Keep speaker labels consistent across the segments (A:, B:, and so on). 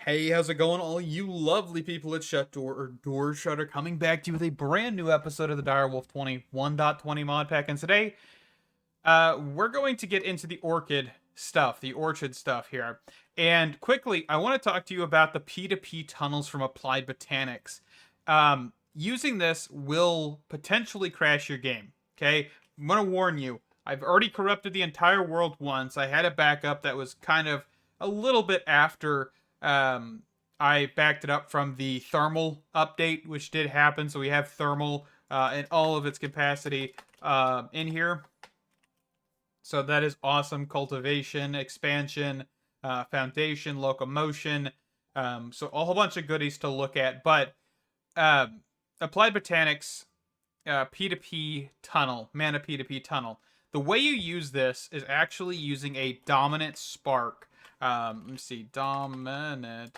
A: Hey, how's it going, all you lovely people at Doorshutter, coming back to you with a brand new episode of the Direwolf20 1.20 mod pack. And today, we're going to get into the Orchid stuff, the Orchid stuff here. And quickly, I want to talk to you about the P2P tunnels from Applied Botanics. Using this will potentially crash your game, okay? I'm going to warn you, I've already corrupted the entire world once. I had a backup that was kind of a little bit after I backed it up from the thermal update, which did happen. So we have thermal in all of its capacity in here. So that is awesome. Cultivation, expansion, foundation, locomotion. So a whole bunch of goodies to look at. But Applied Botanics P2P tunnel, mana P2P tunnel. The way you use this is actually using a dominant spark. Let me see, dominant.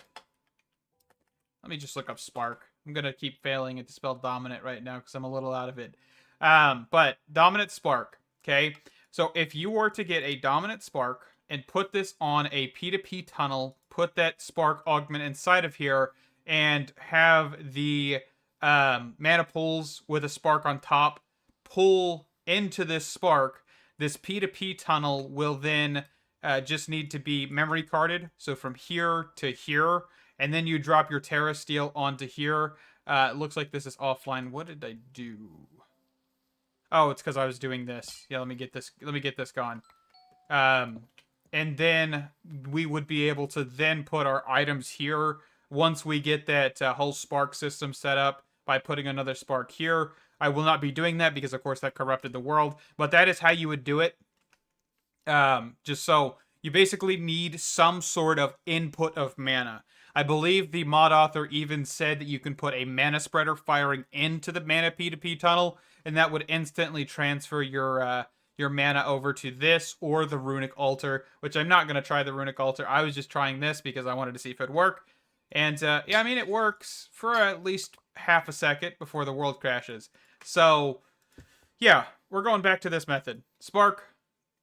A: Let me just look up spark. I'm gonna keep failing it to spell dominant right now because I'm a little out of it. But dominant spark. Okay, so if you were to get a dominant spark and put this on a P2P tunnel, put that spark augment inside of here, and have the mana pools with a spark on top pull into this spark, this P2P tunnel will then just need to be memory carded. So from here to here, and then you drop your Terra Steel onto here. It looks like this is offline. What did I do? Oh, it's because I was doing this. Yeah, let me get this. Let me get this gone. And then we would be able to then put our items here once we get that whole spark system set up by putting another spark here. I will not be doing that because, of course, that corrupted the world. But that is how you would do it. Just so you basically need some sort of input of mana. I believe the mod author even said that you can put a mana spreader firing into the mana P2P tunnel, and that would instantly transfer your mana over to this or the runic altar, which I'm not going to try the runic altar. I was just trying this because I wanted to see if it'd work. And yeah, I mean, it works for at least half a second before the world crashes. So yeah, we're going back to this method. Spark,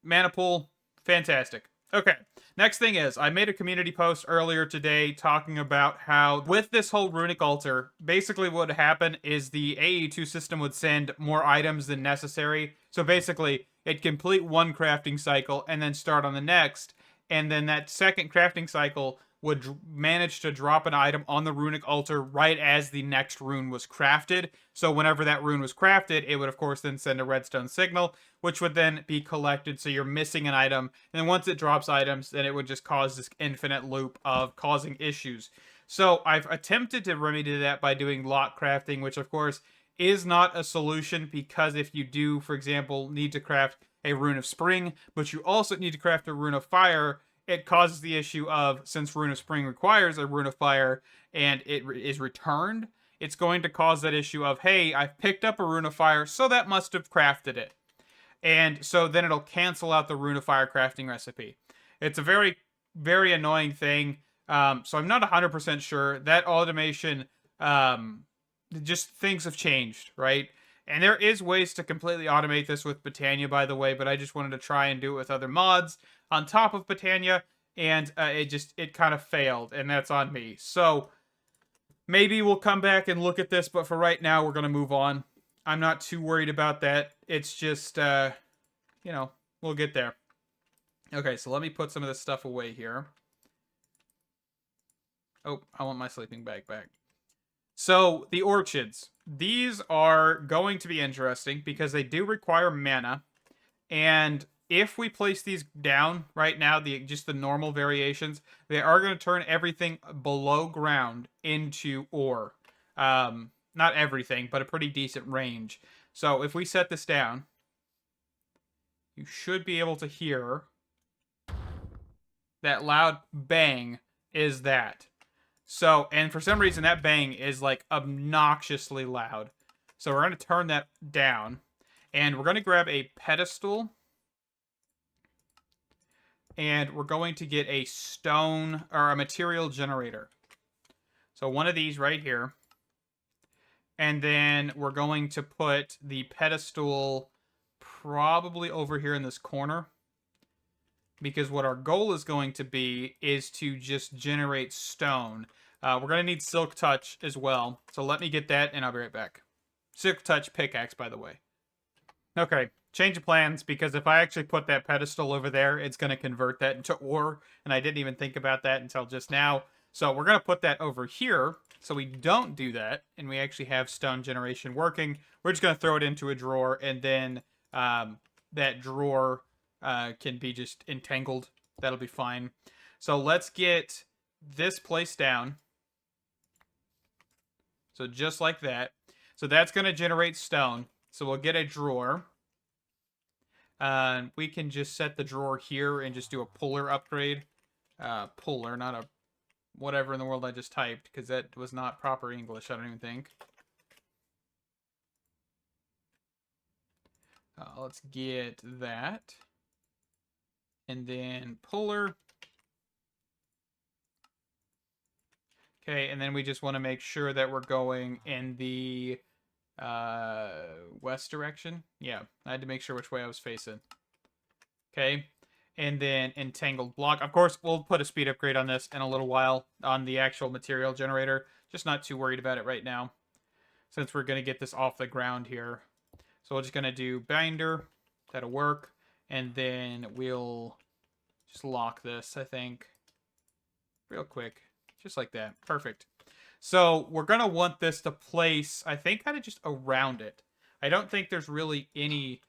A: mana pool, fantastic. Okay, next thing is, I made a community post earlier today talking about how, with this whole runic altar, basically what would happen is the AE2 system would send more items than necessary. So basically, it'd complete one crafting cycle and then start on the next, and then that second crafting cycle would manage to drop an item on the runic altar right as the next rune was crafted. So whenever that rune was crafted, it would of course then send a redstone signal, which would then be collected. So you're missing an item, and then once it drops items, then it would just cause this infinite loop of causing issues. So I've attempted to remedy that by doing lot crafting, which of course is not a solution, because if you do, for example, need to craft a rune of spring, but you also need to craft a rune of fire, it causes the issue of, since Rune of Spring requires a Rune of Fire and it is returned, it's going to cause that issue of, hey, I've picked up a Rune of Fire, so that must have crafted it. And so then it'll cancel out the Rune of Fire crafting recipe. It's a very, very annoying thing. So I'm not 100% sure. That automation, just things have changed, right? And there is ways to completely automate this with Botania, by the way, but I just wanted to try and do it with other mods on top of Botania, and it kind of failed, and that's on me. So maybe we'll come back and look at this, but for right now, we're going to move on. I'm not too worried about that. It's just, you know, we'll get there. Okay, so let me put some of this stuff away here. Oh, I want my sleeping bag back. So, the orchids. These are going to be interesting because they do require mana. And if we place these down right now, just the normal variations, they are going to turn everything below ground into ore. Not everything, but a pretty decent range. So, if we set this down, you should be able to hear that loud bang is that. So, and for some reason that bang is like obnoxiously loud. So we're going to turn that down. And we're going to grab a pedestal. And we're going to get a stone, or a material generator. So one of these right here. And then we're going to put the pedestal probably over here in this corner. because what our goal is going to be is to just generate stone. We're going to need Silk Touch as well. So let me get that, and I'll be right back. Silk Touch pickaxe, by the way. Okay, change of plans, because if I actually put that pedestal over there, it's going to convert that into ore, and I didn't even think about that until just now. So we're going to put that over here, so we don't do that, and we actually have stone generation working. We're just going to throw it into a drawer, and then that drawer can be just entangled. That'll be fine. So let's get this place down. So just like that. So that's going to generate stone. So we'll get a drawer. We can just set the drawer here and just do a puller upgrade. Puller, not a whatever in the world I just typed, because that was not proper English, I don't even think. Let's get that. And then puller. Okay, and then we just want to make sure that we're going in the west direction. Yeah, I had to make sure which way I was facing. Okay, and then entangled block. Of course, we'll put a speed upgrade on this in a little while on the actual material generator. Just not too worried about it right now, since we're going to get this off the ground here. So we're just going to do binder. That'll work. And then we'll just lock this, I think, real quick. Just like that. Perfect. So we're going to want this to place, I think, kind of just around it. I don't think there's really any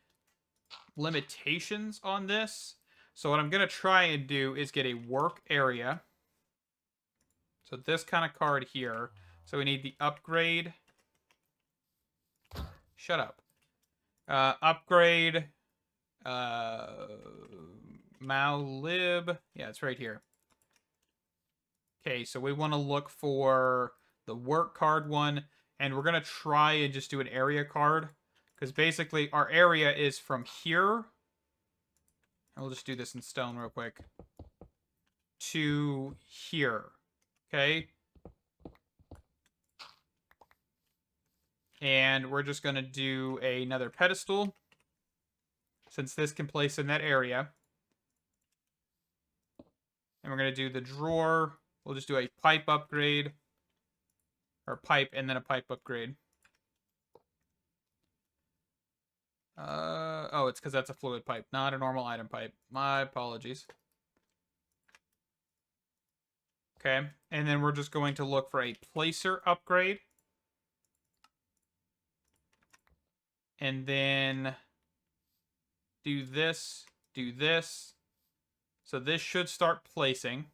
A: limitations on this. So what I'm going to try and do is get a work area. So this kind of card here. So we need the upgrade. Shut up. Upgrade. Maulib. Yeah, it's right here. Okay, so we want to look for the work card one, and we're going to try and just do an area card, because basically our area is from here, and we'll just do this in stone real quick, to here, okay? And we're just going to do another pedestal, since this can place in that area. And we're going to do the drawer. We'll just do a pipe upgrade. Or pipe and then a pipe upgrade. Oh, it's because that's a fluid pipe, not a normal item pipe. My apologies. Okay, and then we're just going to look for a placer upgrade. And then do this, do this. So this should start placing.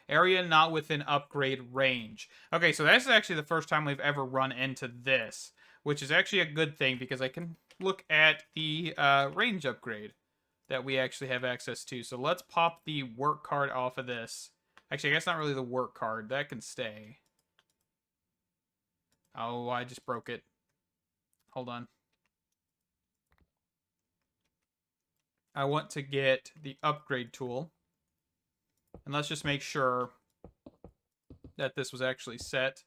A: Area not within upgrade range. Okay, so that's actually the first time we've ever run into this, which is actually a good thing, because I can look at the range upgrade that we actually have access to. So let's pop the work card off of this. Actually, I guess not really the work card. That can stay. Oh, I just broke it. Hold on. I want to get the upgrade tool. And let's just make sure that this was actually set.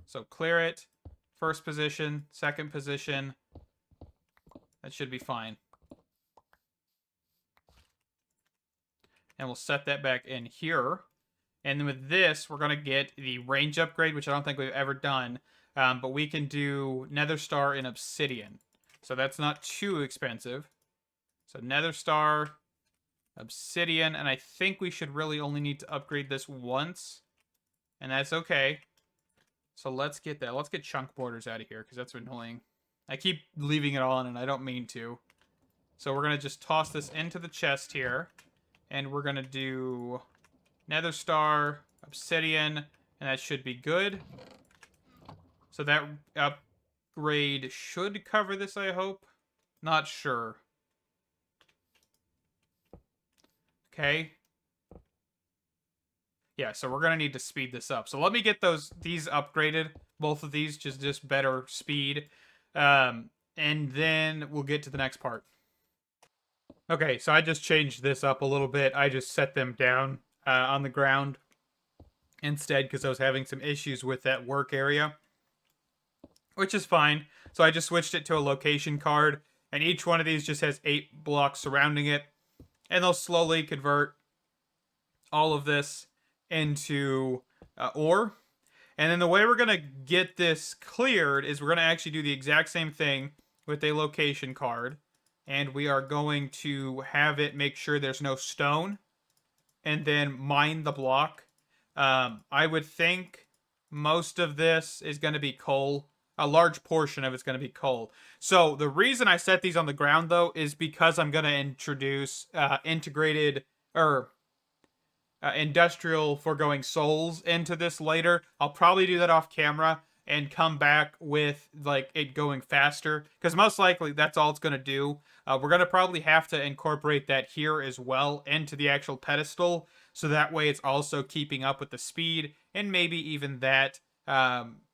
A: So clear it. First position, second position. That should be fine. And we'll set that back in here. And then with this, we're going to get the range upgrade, which I don't think we've ever done. But we can do Nether Star and Obsidian. So that's not too expensive. So Nether Star, Obsidian, and I think we should really only need to upgrade this once. And that's okay. So let's get that. Let's get chunk borders out of here, because that's annoying. I keep leaving it on, and I don't mean to. So we're going to just toss this into the chest here. And we're going to do Nether Star, Obsidian, and that should be good. So that upgrade should cover this, I hope. Not sure. Okay. Yeah, so we're going to need to speed this up. So let me get these upgraded. Both of these, just better speed. And then we'll get to the next part. Okay, so I just changed this up a little bit. I just set them down on the ground instead, because I was having some issues with that work area, which is fine. So I just switched it to a location card, and each one of these just has 8 blocks surrounding it. and they'll slowly convert all of this into ore. And then the way we're going to get this cleared is we're going to actually do the exact same thing with a location card. And we are going to have it make sure there's no stone and then mine the block. I would think most of this is going to be coal. A large portion of it's going to be coal. So the reason I set these on the ground, though, is because I'm going to introduce integrated or industrial foregoing souls into this later. I'll probably do that off camera and come back with like it going faster because most likely that's all it's going to do. We're going to probably have to incorporate that here as well into the actual pedestal, so that way it's also keeping up with the speed, and maybe even that,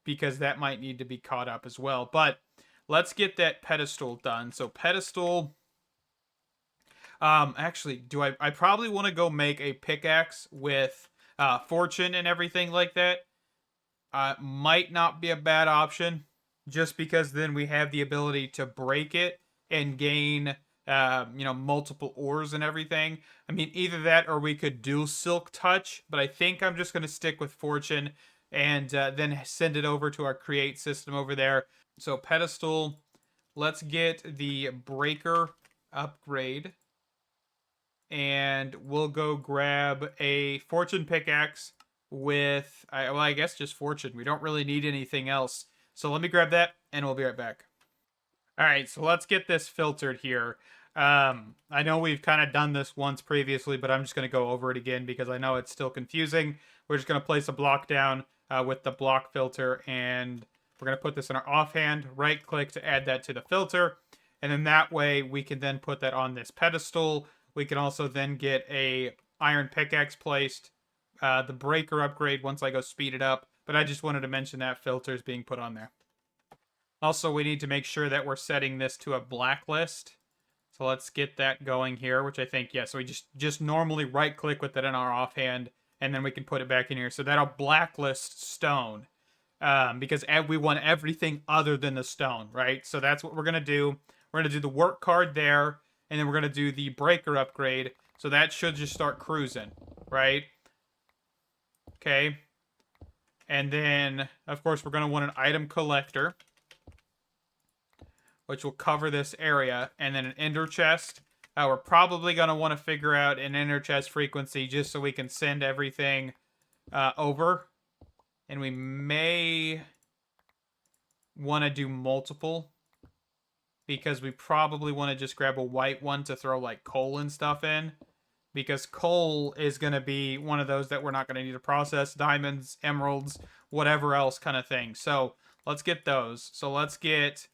A: because that might need to be caught up as well. But let's get that pedestal done. So pedestal, actually, I probably want to go make a pickaxe with fortune and everything like that. Might not be a bad option, just because then we have the ability to break it and gain, multiple ores and everything. I mean, either that or we could do silk touch, but I think I'm just going to stick with fortune and then send it over to our create system over there. So pedestal, let's get the breaker upgrade, and we'll go grab a fortune pickaxe with, I guess just fortune. We don't really need anything else. So let me grab that, and we'll be right back. All right, so let's get this filtered here. I know we've kind of done this once previously, but I'm just going to go over it again because I know it's still confusing. We're just going to place a block down with the block filter, and we're going to put this in our offhand. Right-click to add that to the filter, and then that way we can then put that on this pedestal. We can also then get a iron pickaxe placed, the breaker upgrade once I go speed it up, but I just wanted to mention that filter is being put on there. Also, we need to make sure that we're setting this to a blacklist. So let's get that going here, which I think, yeah, so we just normally right-click with it in our offhand, and then we can put it back in here. So that'll blacklist stone, because we want everything other than the stone, right? So that's what we're going to do. We're going to do the work card there, and then we're going to do the breaker upgrade. So that should just start cruising, right? Okay. And then, of course, we're going to want an item collector, which will cover this area, and then an ender chest. We're probably going to want to figure out an ender chest frequency just so we can send everything over. And we may want to do multiple, because we probably want to just grab a white one to throw like coal and stuff in, because coal is going to be one of those that we're not going to need to process. Diamonds, emeralds, whatever else kind of thing. So let's get those. So let's get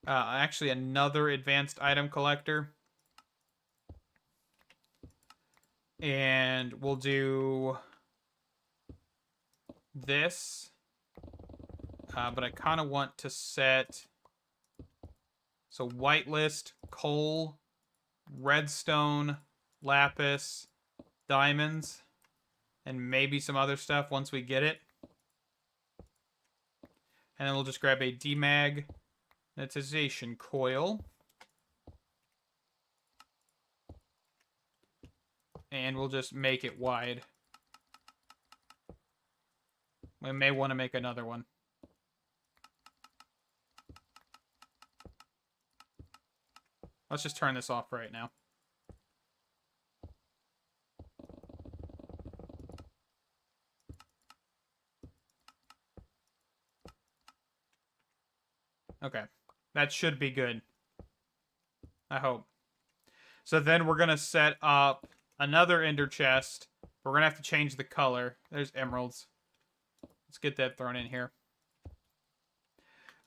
A: actually another advanced item collector, and we'll do this, but I kind of want to set, so whitelist, coal, redstone, lapis, diamonds, and maybe some other stuff once we get it. And then we'll just grab a demagnetization coil, and we'll just make it wide. We may want to make another one. Let's just turn this off right now. Okay, that should be good, I hope. So then we're going to set up another ender chest. We're going to have to change the color. There's emeralds. Let's get that thrown in here.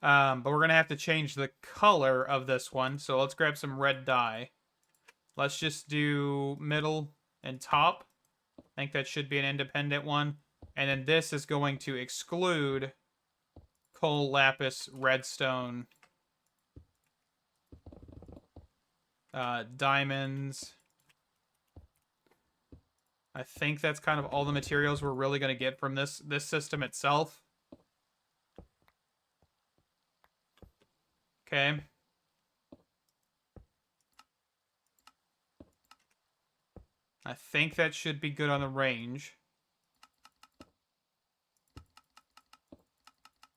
A: But we're going to have to change the color of this one. So let's grab some red dye. Let's just do middle and top. I think that should be an independent one. And then this is going to exclude coal, lapis, redstone, diamonds. I think that's kind of all the materials we're really going to get from this system itself. Okay. I think that should be good on the range.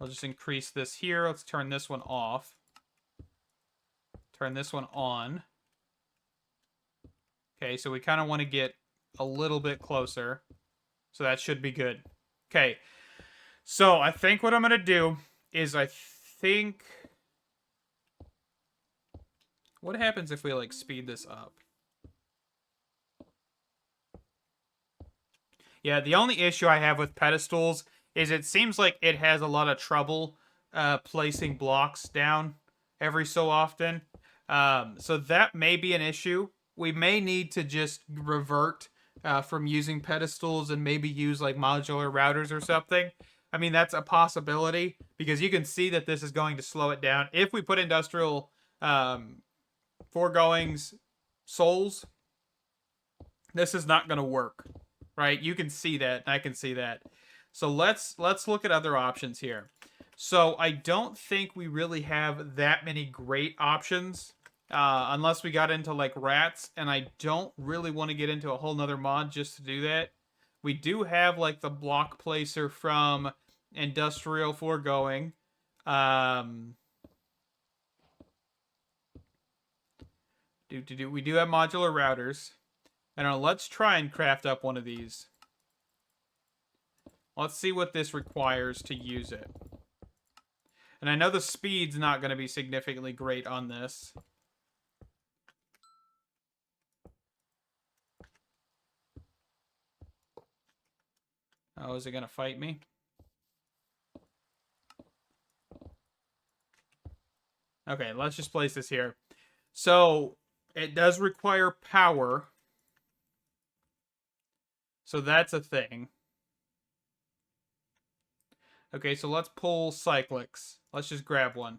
A: I'll just increase this here. Let's turn this one off. Turn this one on. Okay, so we kind of want to get a little bit closer. So that should be good. Okay, so I think what I'm going to do is I think... What happens if we, like, speed this up? Yeah, the only issue I have with pedestals is it seems like it has a lot of trouble placing blocks down every so often. So that may be an issue. We may need to just revert from using pedestals and maybe use like modular routers or something. I mean, that's a possibility because you can see that this is going to slow it down. If we put industrial foregoings souls, this is not going to work, right? You can see that, and I can see that. So let's look at other options here. So I don't think we really have that many great options unless we got into like rats, and I don't really want to get into a whole nother mod just to do that. We do have like the block placer from industrial foregoing. We do have modular routers. I don't know, let's try and craft up one of these. Let's see what this requires to use it. And I know the speed's not going to be significantly great on this. Oh, is it going to fight me? Okay, let's just place this here. So, it does require power. So that's a thing. Okay, so let's pull cyclics. Let's just grab one.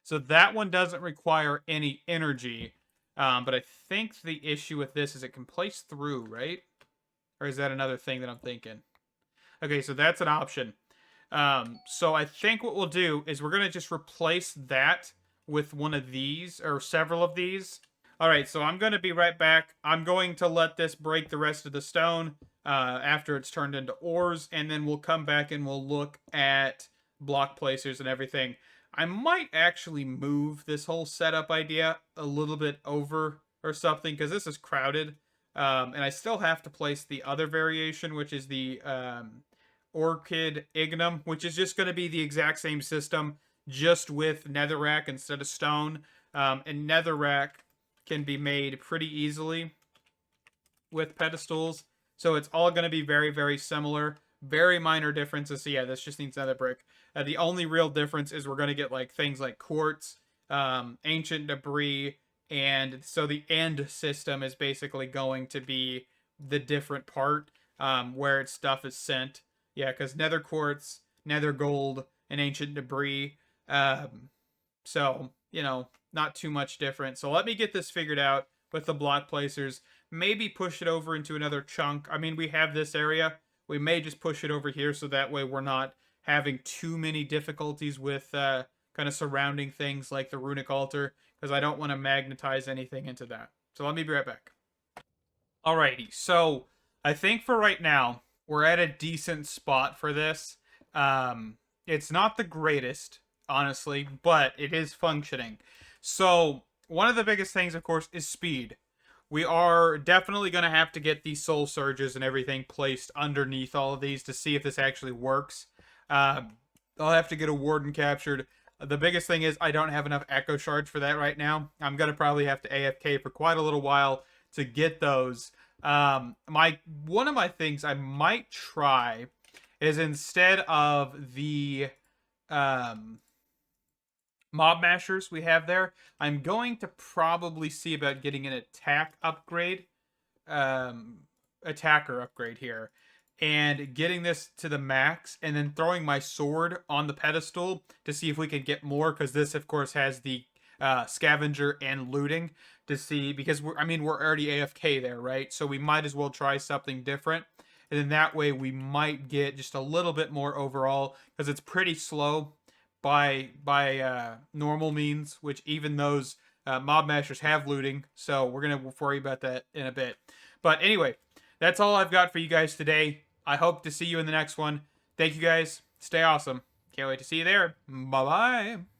A: So that one doesn't require any energy. But I think the issue with this is it can place through, right? Or is that another thing that I'm thinking? Okay, so that's an option. So I think what we'll do is we're going to just replace that with one of these, or several of these. Alright, so I'm going to be right back. I'm going to let this break the rest of the stone after it's turned into ores, and then we'll come back and we'll look at block placers and everything. I might actually move this whole setup idea a little bit over or something, because this is crowded. And I still have to place the other variation, which is the Orechid Ignum, which is just going to be the exact same system, just with netherrack instead of stone. And netherrack can be made pretty easily with pedestals. So it's all going to be very, very similar. Very minor differences. So yeah, this just needs nether brick. The only real difference is we're going to get like things like quartz, ancient debris, and so the end system is basically going to be the different part where its stuff is sent. Yeah, because nether quartz, nether gold, and ancient debris. So, you know, not too much different. So let me get this figured out with the block placers. Maybe push it over into another chunk. I mean, we have this area. We may just push it over here so that way we're not having too many difficulties with kind of surrounding things like the runic altar, because I don't want to magnetize anything into that. So let me be right back. Alrighty, so I think for right now, we're at a decent spot for this. It's not the greatest, honestly, but it is functioning. So one of the biggest things, of course, is speed. We are definitely going to have to get these soul surges and everything placed underneath all of these to see if this actually works. I'll have to get a warden captured. The biggest thing is I don't have enough echo shards for that right now. I'm going to probably have to AFK for quite a little while to get those. One of my things I might try is instead of the mob mashers we have there, I'm going to probably see about getting an attack upgrade, attacker upgrade here, and getting this to the max, and then throwing my sword on the pedestal to see if we can get more, because this, of course, has the scavenger and looting to see, because we're already AFK there, right? So we might as well try something different. and then that way we might get just a little bit more overall, because it's pretty slow by normal means, which even those mob masters have looting, so we're gonna worry about that in a bit. But anyway, that's all I've got for you guys today. I hope to see you in the next one. Thank you guys. Stay awesome. Can't wait to see you there. Bye bye.